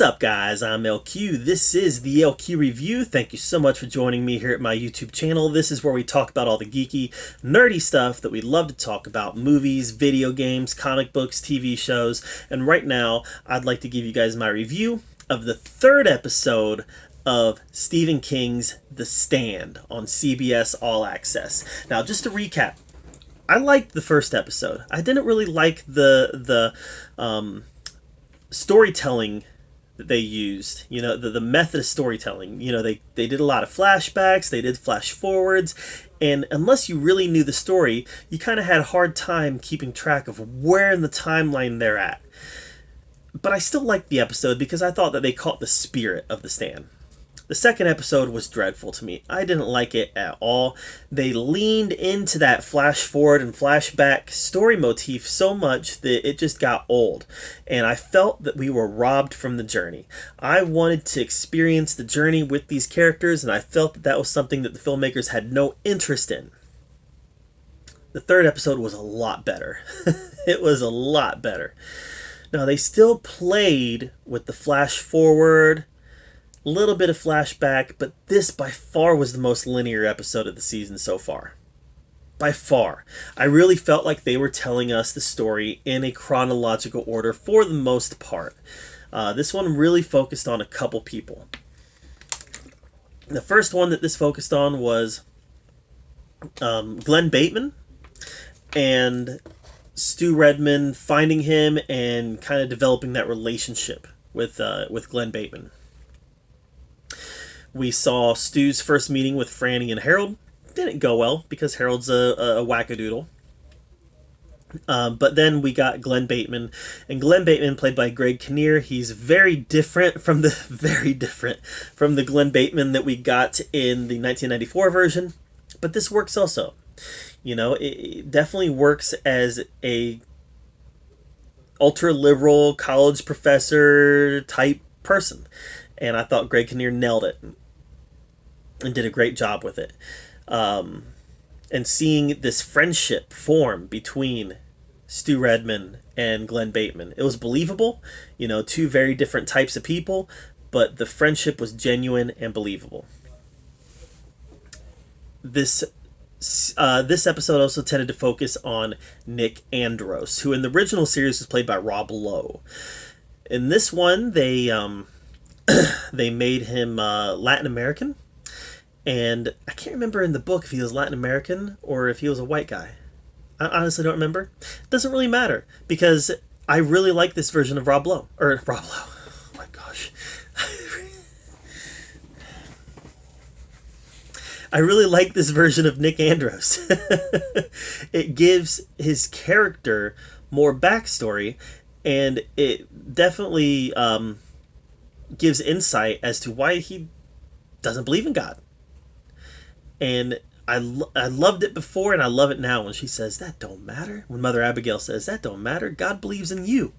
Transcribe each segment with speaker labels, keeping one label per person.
Speaker 1: What's up, guys? I'm LQ. This is the LQ Review. Thank you so much for joining me here at my YouTube channel. This is where we talk about all the geeky, nerdy stuff that we love to talk about: movies, video games, comic books, TV shows. And right now, I'd like to give you guys my review of the third episode of Stephen King's The Stand on CBS All Access. Now, just to recap, I liked the first episode. I didn't really like the storytelling that they used, the method of storytelling. They did a lot of flashbacks, they did flash forwards, and unless you really knew the story, you kind of had a hard time keeping track of where in the timeline they're at. But I still liked the episode because I thought that they caught the spirit of The Stand. The second episode was dreadful to me. I didn't like it at all. They leaned into that flash forward and flashback story motif so much that it just got old. And I felt that we were robbed from the journey. I wanted to experience the journey with these characters, and I felt that that was something that the filmmakers had no interest in. The third episode was a lot better. It was a lot better. Now, they still played with the flash forward, little bit of flashback, but this by far was the most linear episode of the season so far. By far. I really felt like they were telling us the story in a chronological order for the most part. This one really focused on a couple people. The first one that this focused on was Glenn Bateman and Stu Redman, finding him and kind of developing that relationship with Glenn Bateman. We saw Stu's first meeting with Franny and Harold. Didn't go well because Harold's a wackadoodle. But then we got Glenn Bateman, and Glenn Bateman, played by Greg Kinnear, he's very different from the Glenn Bateman that we got in the 1994 version. But this works also. It definitely works as a ultra-liberal college professor type person. And I thought Greg Kinnear nailed it and did a great job with it. And seeing this friendship form between Stu Redman and Glenn Bateman, it was believable. Two very different types of people, but the friendship was genuine and believable. This episode also tended to focus on Nick Andros, who in the original series was played by Rob Lowe. In this one, they made him Latin American, and I can't remember in the book if he was Latin American or if he was a white guy. I honestly don't remember. It doesn't really matter because I really like this version of Rob Lowe. Oh my gosh. I really like this version of Nick Andros. It gives his character more backstory, and it definitely gives insight as to why he doesn't believe in God. And I loved it before, and I love it now when she says, "That don't matter." When Mother Abigail says, "That don't matter. God believes in you."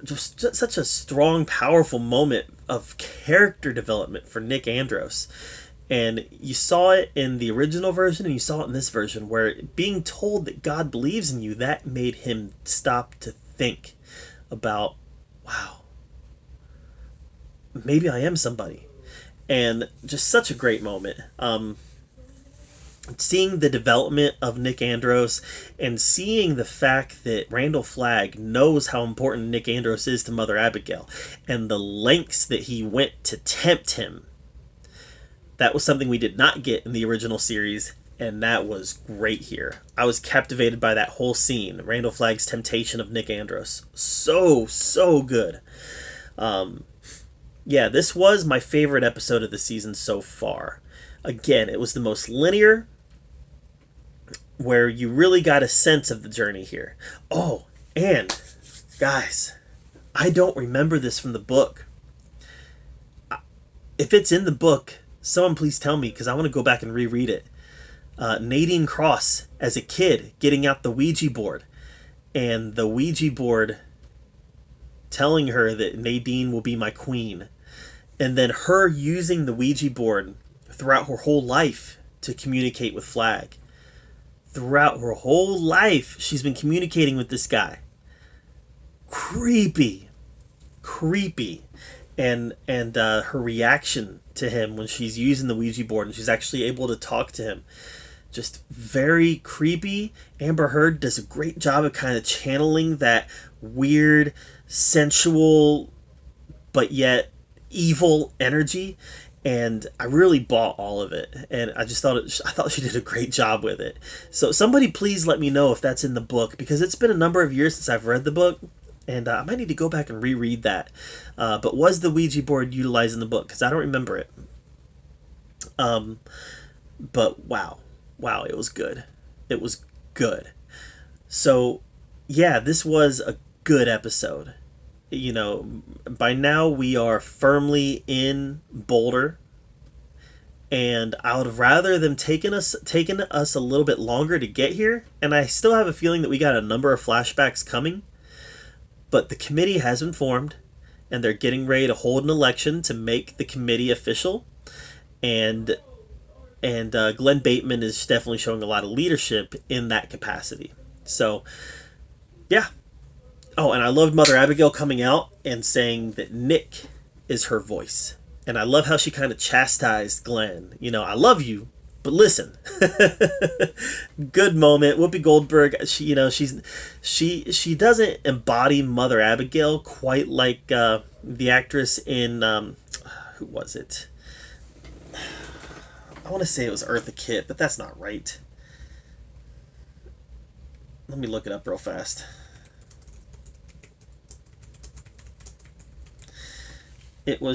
Speaker 1: Just such a strong, powerful moment of character development for Nick Andros. And you saw it in the original version, and you saw it in this version, where being told that God believes in you, that made him stop to think about, wow, maybe I am somebody. And just such a great moment. Seeing the development of Nick Andros and seeing the fact that Randall Flagg knows how important Nick Andros is to Mother Abigail and the lengths that he went to tempt him. That was something we did not get in the original series, and that was great here. I was captivated by that whole scene, Randall Flagg's temptation of Nick Andros. So good. Yeah, this was my favorite episode of the season so far. Again, it was the most linear, where you really got a sense of the journey here. Oh, and guys, I don't remember this from the book. If it's in the book, someone please tell me, because I want to go back and reread it. Nadine Cross, as a kid, getting out the Ouija board, and the Ouija board telling her that Nadine will be my queen, and then her using the Ouija board throughout her whole life to communicate with Flagg. Throughout her whole life, she's been communicating with this guy. Creepy. and her reaction to him when she's using the Ouija board and she's actually able to talk to him. Just very creepy. Amber Heard does a great job of kind of channeling that weird, sensual, but yet evil energy, and I really bought all of it. And I just I thought she did a great job with it. So somebody please let me know if that's in the book, because it's been a number of years since I've read the book, and I might need to go back and reread that. But was the Ouija board utilized in the book? Because I don't remember it. But wow, it was good. It was good. So yeah, this was a good episode. You know, by now we are firmly in Boulder, and I would have rather them taken us a little bit longer to get here. And I still have a feeling that we got a number of flashbacks coming, but the committee has been formed, and they're getting ready to hold an election to make the committee official. And Glenn Bateman is definitely showing a lot of leadership in that capacity. So yeah. Oh, and I loved Mother Abigail coming out and saying that Nick is her voice. And I love how she kind of chastised Glenn. You know, I love you, but listen. Good moment. Whoopi Goldberg, she doesn't embody Mother Abigail quite like the actress in who was it? I want to say it was Eartha Kitt, but that's not right. Let me look it up real fast.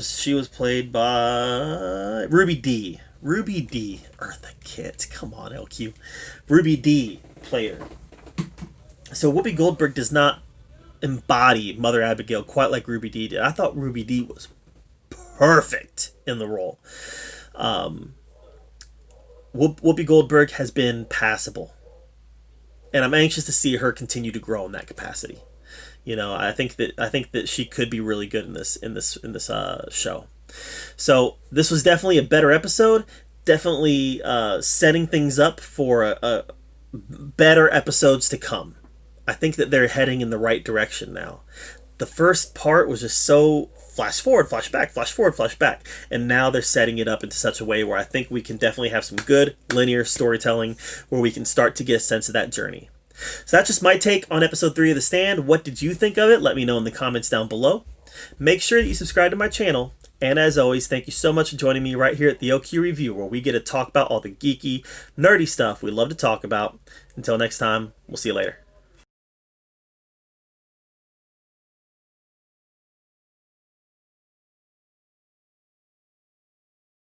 Speaker 1: She was played by Ruby Dee. Ruby Dee. Eartha Kitt. Come on, LQ. Ruby Dee played her. So Whoopi Goldberg does not embody Mother Abigail quite like Ruby Dee did. I thought Ruby Dee was perfect in the role. Whoopi Goldberg has been passable, and I'm anxious to see her continue to grow in that capacity. You know, I think that she could be really good in this show. So this was definitely a better episode. Definitely setting things up for better episodes to come. I think that they're heading in the right direction now. The first part was just so flash forward, flash back, flash forward, flash back. And now they're setting it up into such a way where I think we can definitely have some good linear storytelling where we can start to get a sense of that journey. So that's just my take on episode 3 of The Stand. What did you think of it? Let me know in the comments down below. Make sure that you subscribe to my channel. And as always, thank you so much for joining me right here at the LQ Review, where we get to talk about all the geeky, nerdy stuff we love to talk about. Until next time, we'll see you later.